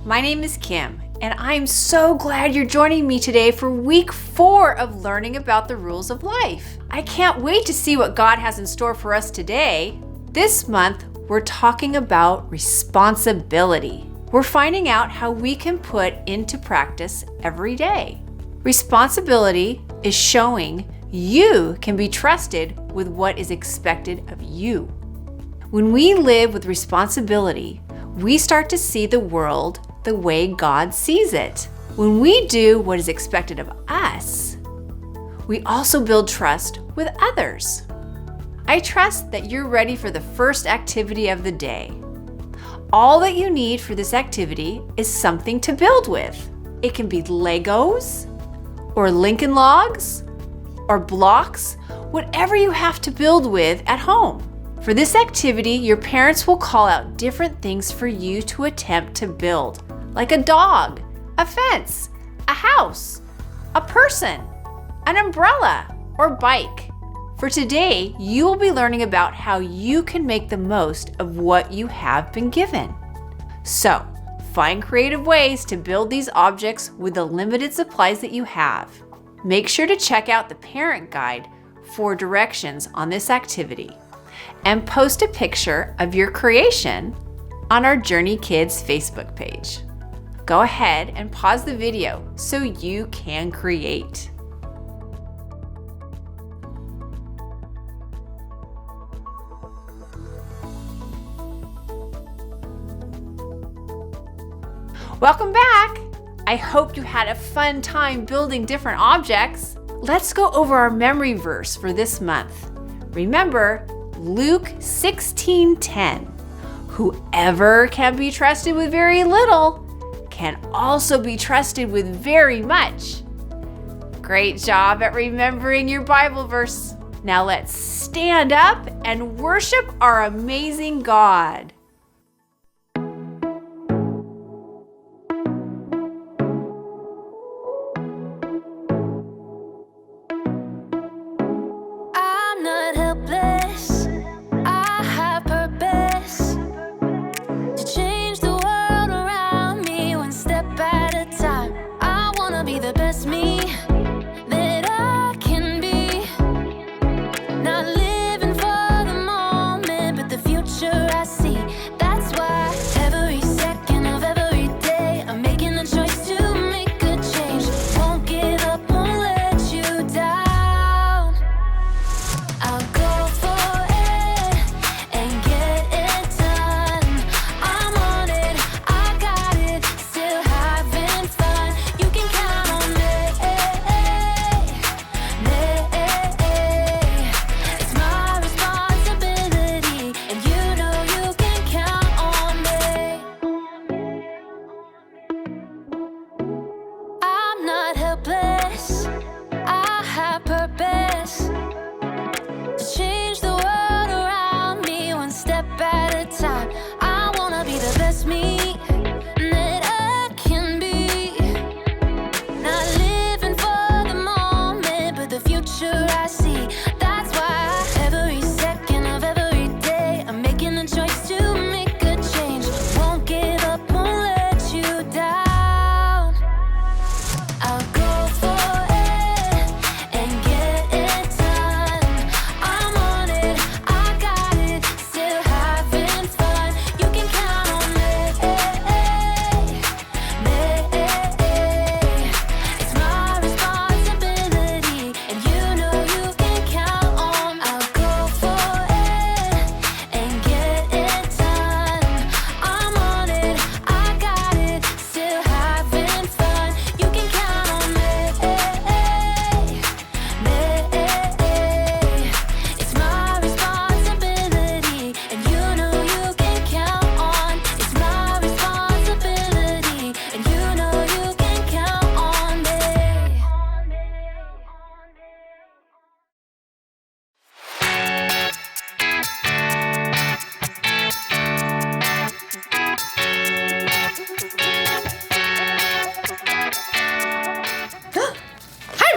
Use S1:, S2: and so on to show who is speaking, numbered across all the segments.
S1: My name is Kim, and I'm so glad you're joining me today for week 4 of learning about the rules of life. I can't wait to see what God has in store for us today. This month, we're talking about responsibility. We're finding out how we can put into practice every day. Responsibility is showing you can be trusted with what is expected of you. When we live with responsibility, we start to see the world the way God sees it. When we do what is expected of us, we also build trust with others. I trust that you're ready for the first activity of the day. All that you need for this activity is something to build with. It can be Legos, or Lincoln Logs, or blocks, whatever you have to build with at home. For this activity, your parents will call out different things for you to attempt to build, like a dog, a fence, a house, a person, an umbrella, or bike. For today, you will be learning about how you can make the most of what you have been given. So, find creative ways to build these objects with the limited supplies that you have. Make sure to check out the parent guide for directions on this activity and post a picture of your creation on our Journey Kids Facebook page. Go ahead and pause the video so you can create. Welcome back! I hope you had a fun time building different objects. Let's go over our memory verse for this month. Remember, Luke 16:10. Whoever can be trusted with very little can also be trusted with very much. Great job at remembering your Bible verse. Now let's stand up and worship our amazing God.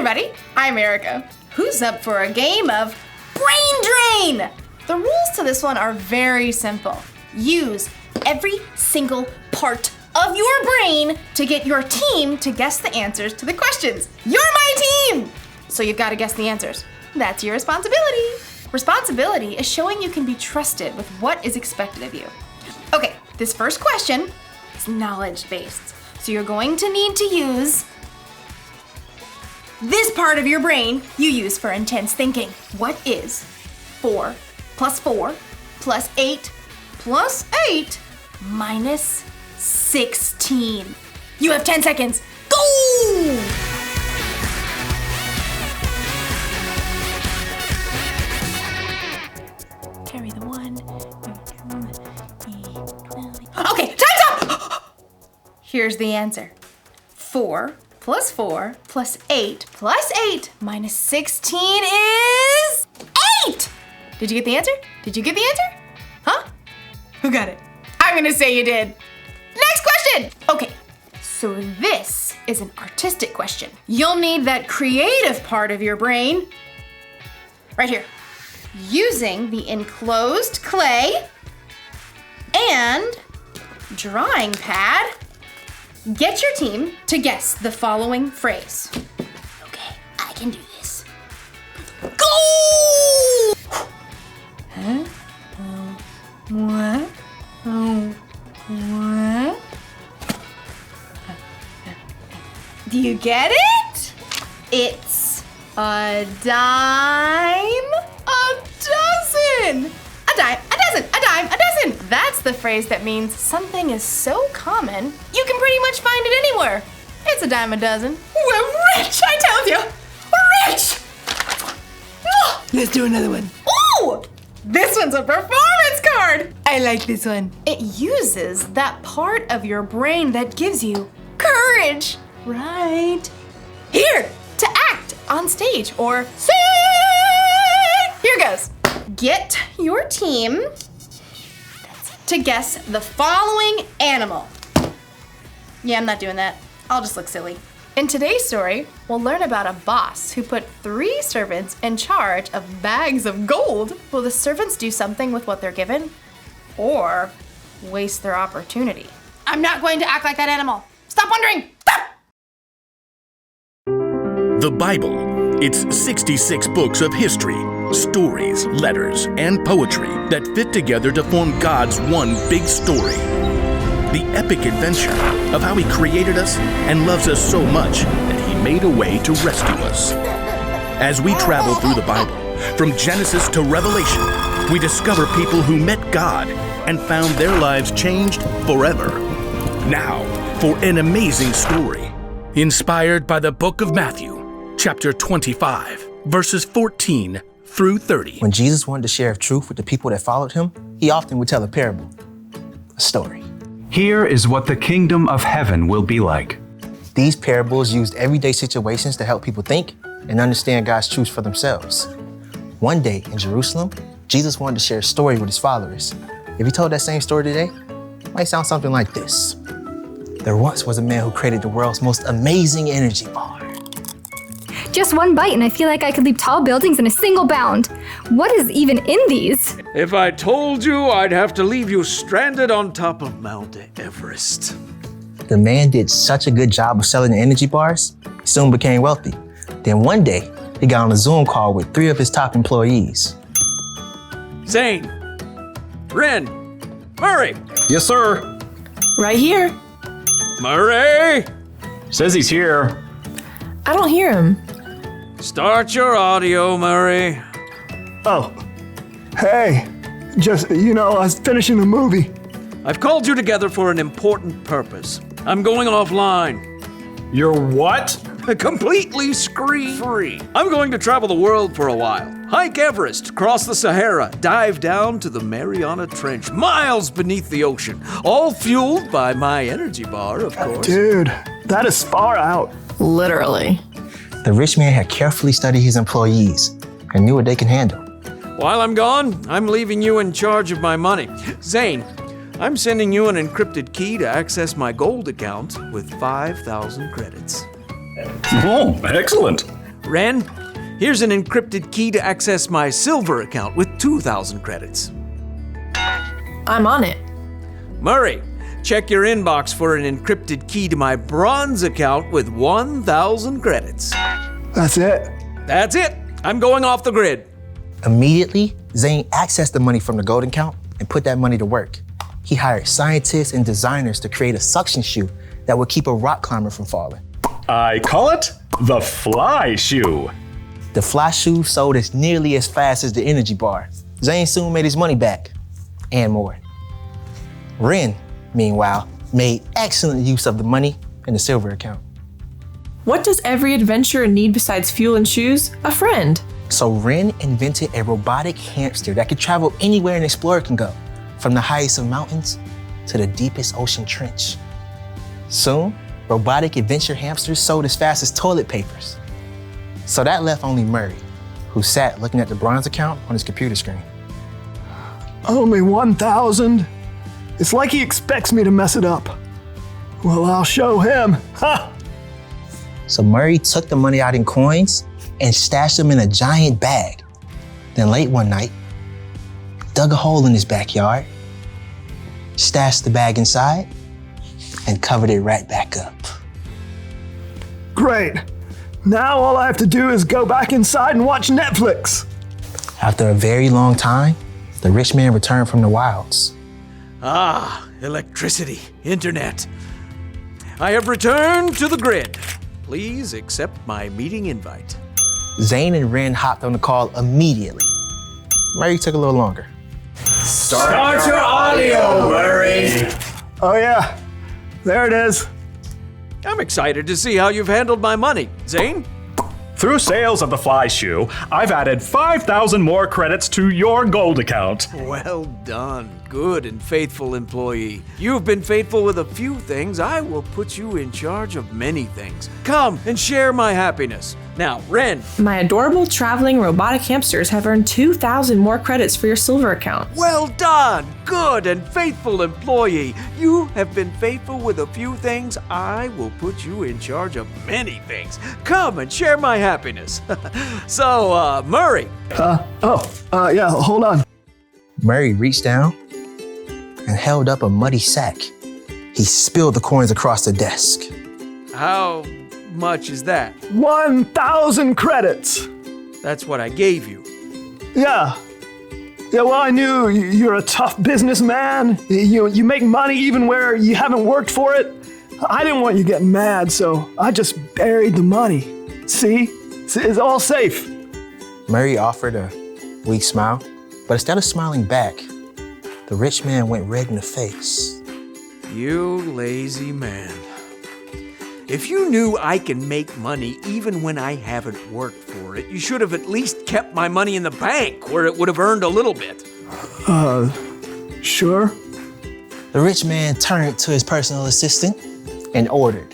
S2: everybody, I'm Erica. Who's up for a game of Brain Drain? The rules to this one are very simple. Use every single part of your brain to get your team to guess the answers to the questions. You're my team! So you've got to guess the answers. That's your responsibility. Responsibility is showing you can be trusted with what is expected of you. Okay, this first question is knowledge-based. So you're going to need to use this part of your brain you use for intense thinking. What is 4 plus 4 plus 8 plus 8 minus 16? You have 10 seconds. Go! Carry the 1. Okay, time's up! Here's the answer. 4 plus 4 plus 8 plus 8 minus 16 is 8! Did you get the answer? Did you get the answer? Huh? Who got it? I'm gonna say you did. Next question! Okay, so this is an artistic question. You'll need that creative part of your brain right here. Using the enclosed clay and drawing pad, get your team to guess the following phrase. Okay, I can do this. Go! Huh? Oh, what? Oh, what? Do you get it? It's a dime a dozen. A dime a dozen, a dime a dozen. That's the phrase that means something is so common, you can pretty much find it anywhere. It's a dime a dozen. We're rich, I tell you. We're rich.
S3: Let's do another one.
S2: Ooh! This one's a performance card. I like this one. It uses that part of your brain that gives you courage. Right here to act on stage or sing. Here goes. Get your team to guess the following animal. Yeah, I'm not doing that. I'll just look silly. In today's story, we'll learn about a boss who put 3 servants in charge of bags of gold. Will the servants do something with what they're given or waste their opportunity? I'm not going to act like that animal. Stop wondering. Stop!
S4: The Bible. It's 66 books of history, stories, letters, and poetry that fit together to form God's one big story. The epic adventure of how He created us and loves us so much that He made a way to rescue us. As we travel through the Bible, from Genesis to Revelation, we discover people who met God and found their lives changed forever. Now, for an amazing story, inspired by the book of Matthew, chapter 25, verses 14 through 30.
S3: When Jesus wanted to share truth with the people that followed him, he often would tell a parable, a story.
S5: Here is what the kingdom of heaven will be like.
S3: These parables used everyday situations to help people think and understand God's truths for themselves. One day in Jerusalem, Jesus wanted to share a story with his followers. If he told that same story today, it might sound something like this. There once was a man who created the world's most amazing energy bar.
S6: Just one bite and I feel like I could leap tall buildings in a single bound. What is even in these?
S7: If I told you, I'd have to leave you stranded on top of Mount Everest.
S3: The man did such a good job of selling the energy bars, he soon became wealthy. Then one day, he got on a Zoom call with 3 of his top employees.
S7: Zane, Ren, Murray.
S5: Yes, sir.
S8: Right here.
S7: Murray!
S5: Says he's here.
S8: I don't hear him.
S7: Start your audio, Murray.
S9: Oh, hey, just, I was finishing the movie.
S7: I've called you together for an important purpose. I'm going offline.
S5: You're what?
S7: Completely screen-free. I'm going to travel the world for a while. Hike Everest, cross the Sahara, dive down to the Mariana Trench, miles beneath the ocean, all fueled by my energy bar, of course.
S9: Dude, that is far out.
S8: Literally.
S3: The rich man had carefully studied his employees and knew what they can handle.
S7: While I'm gone, I'm leaving you in charge of my money. Zane, I'm sending you an encrypted key to access my gold account with 5,000 credits.
S5: Oh, excellent.
S7: Ren, here's an encrypted key to access my silver account with 2,000 credits.
S8: I'm on it.
S7: Murray, Check your inbox for an encrypted key to my bronze account with 1,000 credits.
S9: That's it?
S7: That's it. I'm going off the grid.
S3: Immediately, Zane accessed the money from the gold account and put that money to work. He hired scientists and designers to create a suction shoe that would keep a rock climber from falling.
S10: I call it the fly shoe.
S3: The fly shoe sold as nearly as fast as the energy bar. Zane soon made his money back, and more. Ren, meanwhile, made excellent use of the money in the silver account.
S8: What does every adventurer need besides fuel and shoes? A friend.
S3: So Ren invented a robotic hamster that could travel anywhere an explorer can go, from the highest of mountains to the deepest ocean trench. Soon, robotic adventure hamsters sold as fast as toilet papers. So that left only Murray, who sat looking at the bronze account on his computer screen.
S9: Only 1,000? It's like he expects me to mess it up. Well, I'll show him. Ha!
S3: So Murray took the money out in coins and stashed them in a giant bag. Then late one night, dug a hole in his backyard, stashed the bag inside, and covered it right back up.
S9: Great. Now all I have to do is go back inside and watch Netflix.
S3: After a very long time, the rich man returned from the wilds.
S7: Ah, electricity, internet. I have returned to the grid. Please accept my meeting invite.
S3: Zane and Ren hopped on the call immediately. Murray took a little longer.
S7: Start your audio, Murray.
S9: Oh yeah, there it is.
S7: I'm excited to see how you've handled my money. Zane?
S10: Through sales of the fly shoe, I've added 5,000 more credits to your gold account.
S7: Well done, good and faithful employee. You've been faithful with a few things. I will put you in charge of many things. Come and share my happiness. Now, Ren.
S8: My adorable traveling robotic hamsters have earned 2,000 more credits for your silver account.
S7: Well done, good and faithful employee. You have been faithful with a few things. I will put you in charge of many things. Come and share my happiness. So, Murray.
S9: Yeah, hold on.
S3: Murray reached down and held up a muddy sack. He spilled the coins across the desk.
S7: How much is that?
S9: 1,000 credits.
S7: That's what I gave you.
S9: Yeah. Yeah, well, I knew you're a tough businessman. You make money even where you haven't worked for it. I didn't want you getting mad, so I just buried the money. See? It's all safe.
S3: Murray offered a weak smile, but instead of smiling back, the rich man went red in the face.
S7: You lazy man. If you knew I can make money even when I haven't worked for it, you should have at least kept my money in the bank where it would have earned a little bit.
S9: Sure.
S3: The rich man turned to his personal assistant and ordered.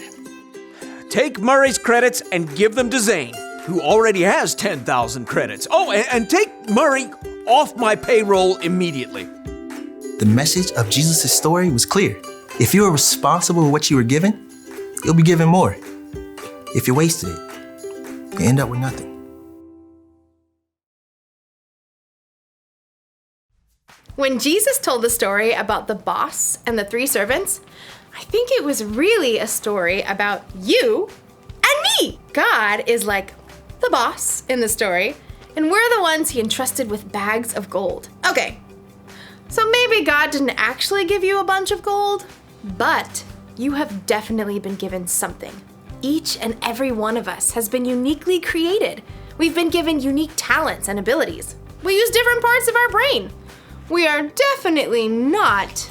S7: Take Murray's credits and give them to Zane, who already has 10,000 credits. Oh, and take Murray off my payroll immediately.
S3: The message of Jesus' story was clear. If you are responsible for what you were given, you'll be given more. If you wasted it, you end up with nothing.
S2: When Jesus told the story about the boss and the 3 servants, I think it was really a story about you and me. God is like the boss in the story, and we're the ones he entrusted with bags of gold. Okay, so maybe God didn't actually give you a bunch of gold, but you have definitely been given something. Each and every one of us has been uniquely created. We've been given unique talents and abilities. We use different parts of our brain. We are definitely not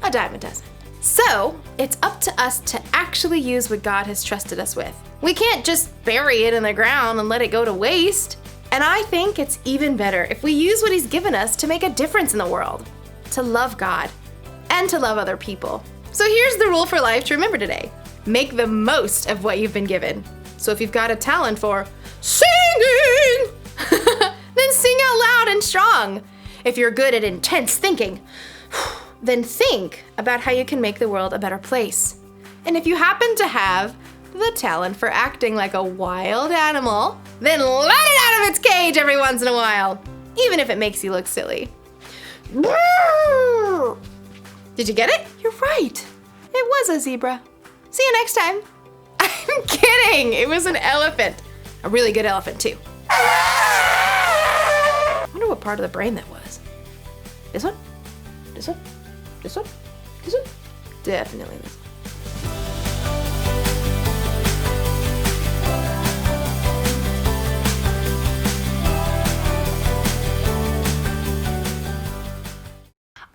S2: a dime a dozen. So, it's up to us to actually use what God has trusted us with. We can't just bury it in the ground and let it go to waste. And I think it's even better if we use what he's given us to make a difference in the world, to love God, and to love other people. So here's the rule for life to remember today. Make the most of what you've been given. So if you've got a talent for singing, then sing out loud and strong. If you're good at intense thinking, then think about how you can make the world a better place. And if you happen to have the talent for acting like a wild animal, then let it out of its cage every once in a while, even if it makes you look silly. Did you get it? You're right. It was a zebra. See you next time. I'm kidding. It was an elephant. A really good elephant, too. I wonder what part of the brain that was. This one? This one? This one? This one? Definitely this one.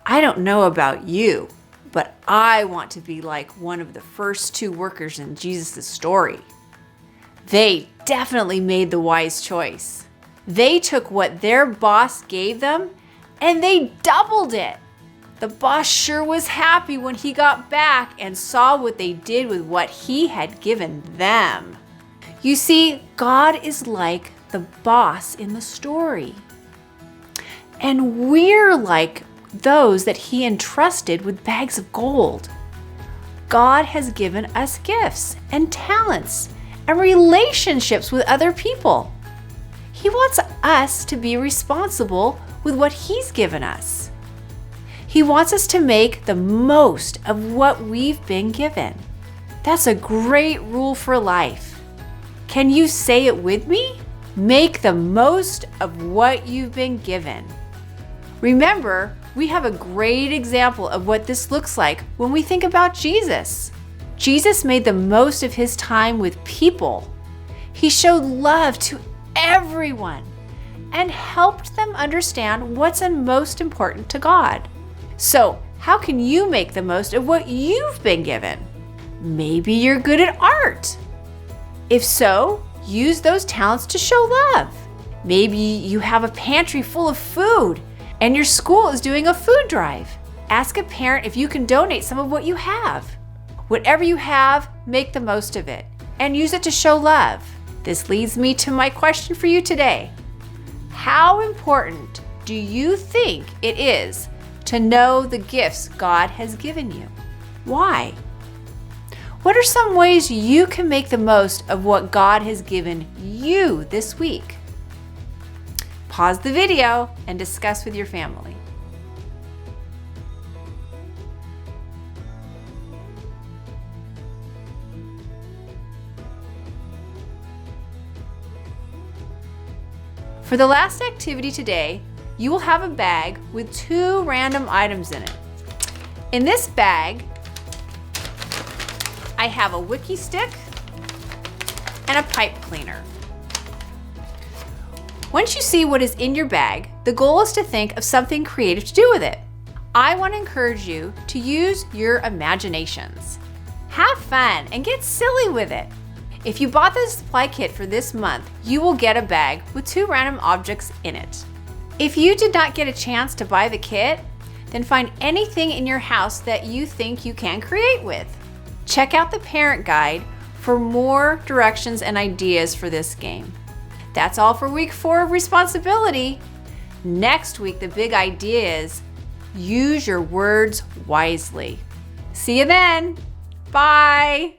S1: I don't know about you, but I want to be like one of the first two workers in Jesus' story. They definitely made the wise choice. They took what their boss gave them and they doubled it. The boss sure was happy when he got back and saw what they did with what he had given them. You see, God is like the boss in the story. And we're like those that he entrusted with bags of gold. God has given us gifts and talents and relationships with other people. He wants us to be responsible with what he's given us. He wants us to make the most of what we've been given. That's a great rule for life. Can you say it with me? Make the most of what you've been given. Remember, we have a great example of what this looks like when we think about Jesus. Jesus made the most of his time with people. He showed love to everyone and helped them understand what's most important to God. So, how can you make the most of what you've been given? Maybe you're good at art. If so, use those talents to show love. Maybe you have a pantry full of food and your school is doing a food drive. Ask a parent if you can donate some of what you have. Whatever you have, make the most of it and use it to show love. This leads me to my question for you today. How important do you think it is to know the gifts God has given you? Why? What are some ways you can make the most of what God has given you this week? Pause the video and discuss with your family. For the last activity today, you will have a bag with 2 random items in it. In this bag, I have a wiki stick and a pipe cleaner. Once you see what is in your bag, the goal is to think of something creative to do with it. I want to encourage you to use your imaginations. Have fun and get silly with it. If you bought the supply kit for this month, you will get a bag with 2 random objects in it. If you did not get a chance to buy the kit, then find anything in your house that you think you can create with. Check out the parent guide for more directions and ideas for this game. That's all for week 4 of responsibility. Next week, the big idea is use your words wisely. See you then. Bye.